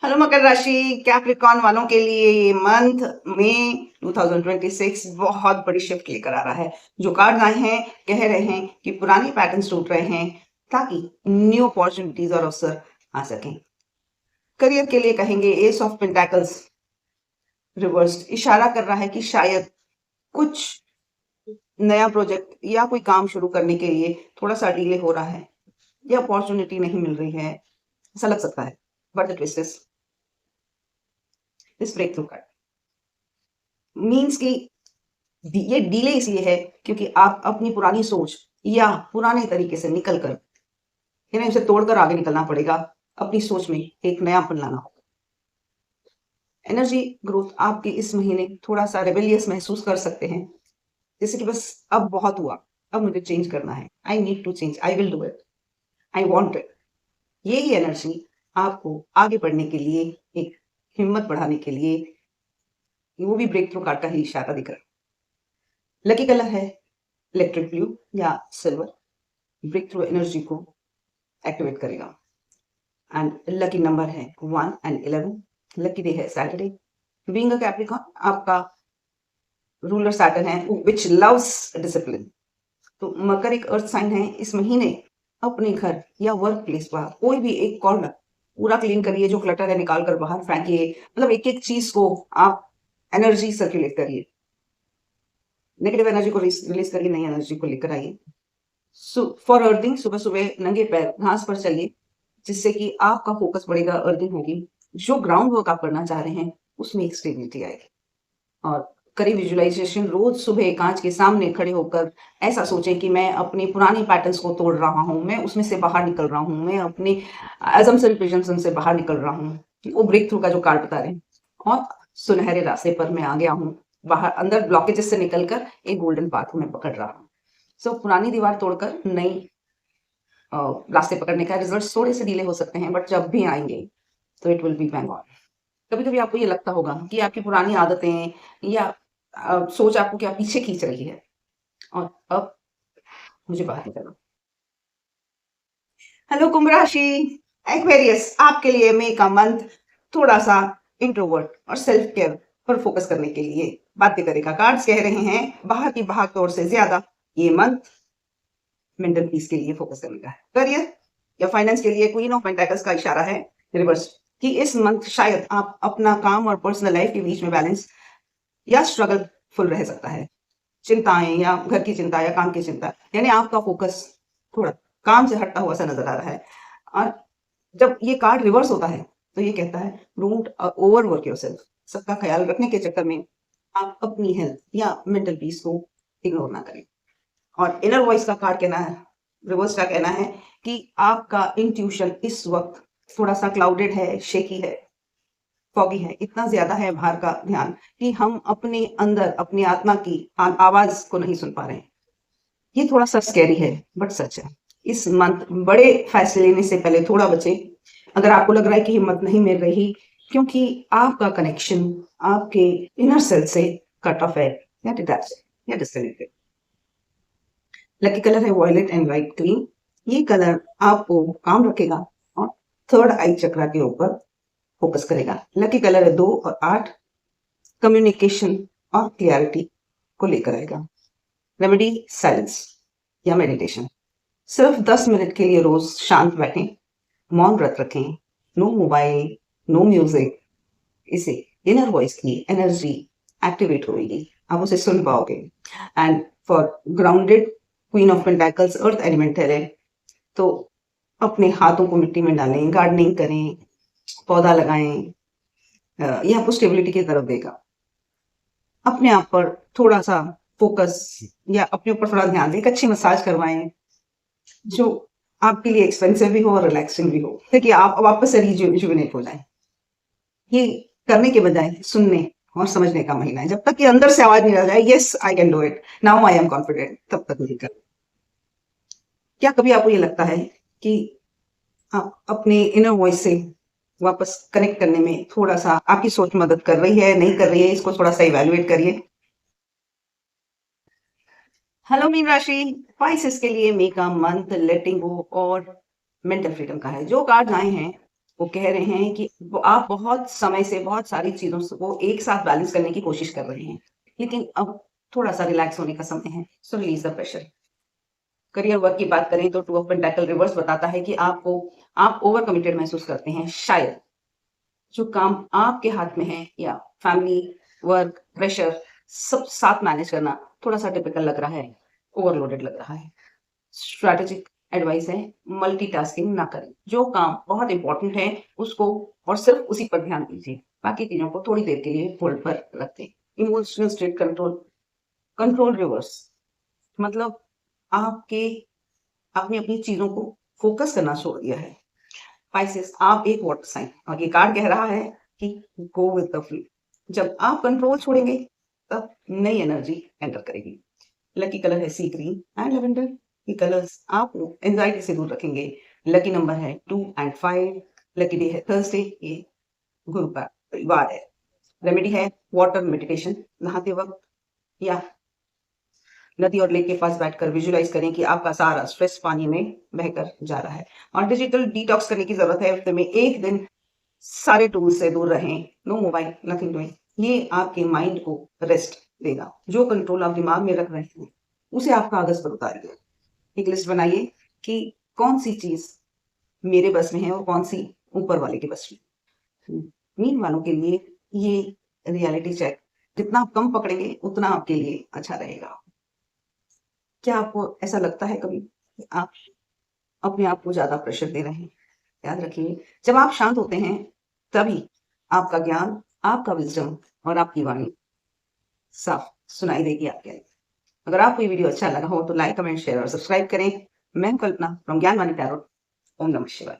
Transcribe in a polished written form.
Hello मकर राशि Capricorn वालों के लिए ये मंथ में 2026 बहुत बड़ी शिफ्ट लेकर आ रहा है। जो कार्ड आए हैं कह रहे हैं कि पुराने पैटर्न्स टूट रहे हैं ताकि न्यू अपॉर्चुनिटीज और अवसर आ सकें। करियर के लिए कहेंगे एस ऑफ पेंटाकल्स रिवर्स्ड इशारा कर रहा है कि शायद कुछ नया प्रोजेक्ट या कोई काम शुरू करने के लिए थोड़ा सा डिले हो रहा है या अपॉर्चुनिटी नहीं मिल रही है, ऐसा लग सकता है। But the twist is this breakthrough card means कि ये डिले इसलिए है क्योंकि आप अपनी पुरानी सोच या पुराने तरीके से निकल कर उसे तोड़कर आगे निकलना पड़ेगा। अपनी सोच में एक नयापन लाना होगा। एनर्जी ग्रोथ आपके इस महीने थोड़ा सा रेबेलियस महसूस कर सकते हैं, जैसे कि बस अब बहुत हुआ, अब मुझे चेंज करना है। I need to change, I will do it, I want it. यही एनर्जी आपको आगे बढ़ने के लिए, एक हिम्मत बढ़ाने के लिए, वो भी ब्रेक थ्रू कार्ड का ही इशारा दिख रहा है। लकी कलर है इलेक्ट्रिक ब्लू या सिल्वर, ब्रेक थ्रू एनर्जी को एक्टिवेट करेगा। एंड लकी नंबर है 1 एंड 11। लकी डे है सैटरडे। बीइंग अ कैप्रिकॉर्न, आपका रूलर सैटर्न है विच लव्स डिसिप्लिन। तो मकर एक अर्थ साइन है। इस महीने अपने घर या वर्क प्लेस पर कोई भी एक कॉर्नर पूरा क्लीन करिए, जो क्लटर है निकाल कर बाहर फेंकिए। मतलब एक एक चीज को आप एनर्जी सर्कुलेट करिए, नेगेटिव एनर्जी को रिलीज करिए, नई एनर्जी को लेकर आइए। फॉर अर्थिंग, सुबह सुबह नंगे पैर घास पर चलिए, जिससे कि आपका फोकस बढ़ेगा, अर्निंग होगी। जो ग्राउंड वर्क आप करना चाह रहे हैं उसमें एक स्टेबिलिटी आएगी। और करी विजुअलाइजेशन, रोज सुबह कांच के सामने खड़े होकर ऐसा सोचें कि मैं अपने पुराने पैटर्न्स को तोड़ रहा हूँ, मैं उसमें से बाहर निकल रहा हूँ, मैं अपने एजम्पशन प्रिजम्पशन से बाहर निकल रहा हूँ। वो ब्रेक थ्रू का जो कार्ड बता रहे हैं। और सुनहरे रास्ते पर मैं आ गया हूँ, बाहर अंदर ब्लॉकेजेस से निकलकर एक गोल्डन पाथ में पकड़ रहा हूँ। सो पुरानी दीवार तोड़कर नई रास्ते पकड़ने का रिजल्ट थोड़े से डिले हो सकते हैं, बट जब भी आएंगे तो it will be bang on. कभी कभी आपको ये लगता होगा कि आपकी पुरानी आदतें या सोच आपको क्या पीछे खींच रही है, और अब मुझे बाहर निकलना। हेलो कुंभ राशि एक्वेरियस, आपके लिए मई का मंथ थोड़ा सा इंट्रोवर्ट और सेल्फ केयर पर फोकस करने के लिए बातें करेगा। कार्ड्स कह रहे हैं बाहर की भाग दौड़ से ज्यादा ये मंथ मेंटल पीस के लिए फोकस करने का है। करियर या फाइनेंस के लिए क्वीन ऑफ पेंटाकल्स का इशारा है रिवर्स, कि इस मंथ शायद आप अपना काम और पर्सनल लाइफ के बीच में बैलेंस या स्ट्रगल फुल रह सकता है। चिंताएं या घर की चिंता या काम की चिंता, यानी आपका फोकस थोड़ा काम से हटता हुआ सा नजर आ रहा है। और जब ये कार्ड रिवर्स होता है तो ये कहता है डोंट ओवर वर्क योरसेल्फ। सबका ख्याल रखने के चक्कर में आप अपनी हेल्थ या मेंटल पीस को इग्नोर ना करें। और इनर वॉइस का कार्ड कहना है, रिवर्स का कहना है कि आपका इंट्यूशन इस वक्त थोड़ा सा क्लाउडेड है, शेकी है, फॉगी है, इतना ज्यादा है बाहर का ध्यान कि हम अपने अंदर अपनी आत्मा की आवाज को नहीं सुन पा रहे हैं। ये थोड़ा सा स्कैरी है, बट सच है। इस मंथ बड़े फैसले लेने से पहले थोड़ा बचे। अगर आपको लग रहा है कि हिम्मत नहीं मिल रही क्योंकि आपका कनेक्शन आपके इनर सेल से कट ऑफ है या डिटैच या डिस्कनेक्टेड। लकी कलर है वॉयलेट एंड लाइट ग्रीन। ये कलर आपको काम रखेगा और थर्ड आई चक्रा के ऊपर फोकस करेगा। लकी कलर है 2 और 8, कम्युनिकेशन और क्लियरिटी को लेकर आएगा। रेमेडी साइलेंस या मेडिटेशन। सिर्फ 10 मिनट के लिए रोज शांत बैठें, मौन व्रत रखें, नो मोबाइल, नो म्यूजिक। इसे इनर वॉइस की एनर्जी एक्टिवेट होगी, आप उसे सुन पाओगे। And for grounded queen of pentacles earth elemental है, तो अपने हाथों को मिट्टी में डालें, गार्डनिंग करें, पौधा लगाएं। ये आपको स्टेबिलिटी की तरफ देगा। अपने आप पर थोड़ा सा फोकस या अपने ऊपर थोड़ा ध्यान दें, एक अच्छी मसाज करवाएं जो आपके लिए एक्सपेंसिव भी हो और रिलैक्सिंग भी हो, ताकि आप वापस से रिजुविनेट हो जाए। ये करने के बजाय सुनने और समझने का महीना है। जब तक कि अंदर से आवाज नहीं आ जाए yes I can do it, now I am confident, तब तक नहीं कर। क्या कभी आपको ये लगता है कि आप अपने इनर वॉइस से वापस कनेक्ट करने में थोड़ा सा आपकी सोच मदद कर रही है, नहीं कर रही है? इसको थोड़ा सा इवेल्युएट करिए। हेलो मीन राशि स्पाइसेस के लिए मई का मंथ लेटिंग गो और मेंटल फ्रीडम का है। जो कार्ड आए हैं वो कह रहे हैं कि आप बहुत समय से बहुत सारी चीजों को एक साथ बैलेंस करने की कोशिश कर रहे हैं, लेकिन अब थोड़ा सा रिलैक्स होने का समय है। So release the pressure. Career work की बात करें तो टू ऑफ पेंटाकल रिवर्स बताता है कि आप ओवर कमिटेड महसूस करते हैं। शायद जो काम आपके हाथ में है या फैमिली, वर्क, प्रेशर सब साथ मैनेज करना थोड़ा सा टिपिकल लग रहा है, ओवरलोडेड लग रहा है। स्ट्रैटेजिक एडवाइस है, मल्टीटास्किंग ना करें। जो काम बहुत इंपॉर्टेंट है उसको और सिर्फ उसी पर ध्यान दीजिए, बाकी चीजों को थोड़ी देर के लिए होल्ड पर रख दें। Emotional state control, control reverse मतलब आपके आपने अपनी चीजों को फोकस करना छोड़ दिया है। पाइसेस, आप एक वाटर साइन और ये कार्ड कह रहा है कि गो विद द फ्लो। जब आप कंट्रोल छोड़ेंगे तब नई एनर्जी एंटर करेगी। लकी कलर है सी ग्रीन एंड लेवेंडर। ये कलर्स आपको एंजाइटी से दूर रखेंगे। लकी नंबर है 2 एंड 5। लकी डे है थर्सडे। ये गुरु का वार है। रेमेडी है वाटर मेडिटेशन। नहाते वक्त या नदी और लेक के पास बैठकर विजुलाइज करें कि आपका सारा स्ट्रेस पानी में बहकर जा रहा है। और डिजिटल डिटॉक्स करने की जरूरत है। हफ्ते में एक दिन सारे टूल्स से दूर रहें। No mobile, nothing doing. ये आपके माइंड को रेस्ट देगा। जो कंट्रोल आप दिमाग में रख रहे हैं उसे आप कागज पर उतारिए। एक लिस्ट बनाइए कि कौन सी चीज मेरे बस में है और कौन सी ऊपर वाले के बस में। नींद वालों के लिए ये रियलिटी चेक, जितना आप कम पकड़ेंगे उतना आपके लिए अच्छा रहेगा। क्या आपको ऐसा लगता है कभी कि आप अपने आप को ज्यादा प्रेशर दे रहे हैं? याद रखिए, जब आप शांत होते हैं तभी आपका ज्ञान, आपका विजडम और आपकी वाणी साफ सुनाई देगी आपके लिए। अगर आपको ये वीडियो अच्छा लगा हो तो लाइक, कमेंट, शेयर और सब्सक्राइब करें। मैं हूं कल्पना फ्रॉम ज्ञान वाणी टैरोट। ओम नमः शिवाय।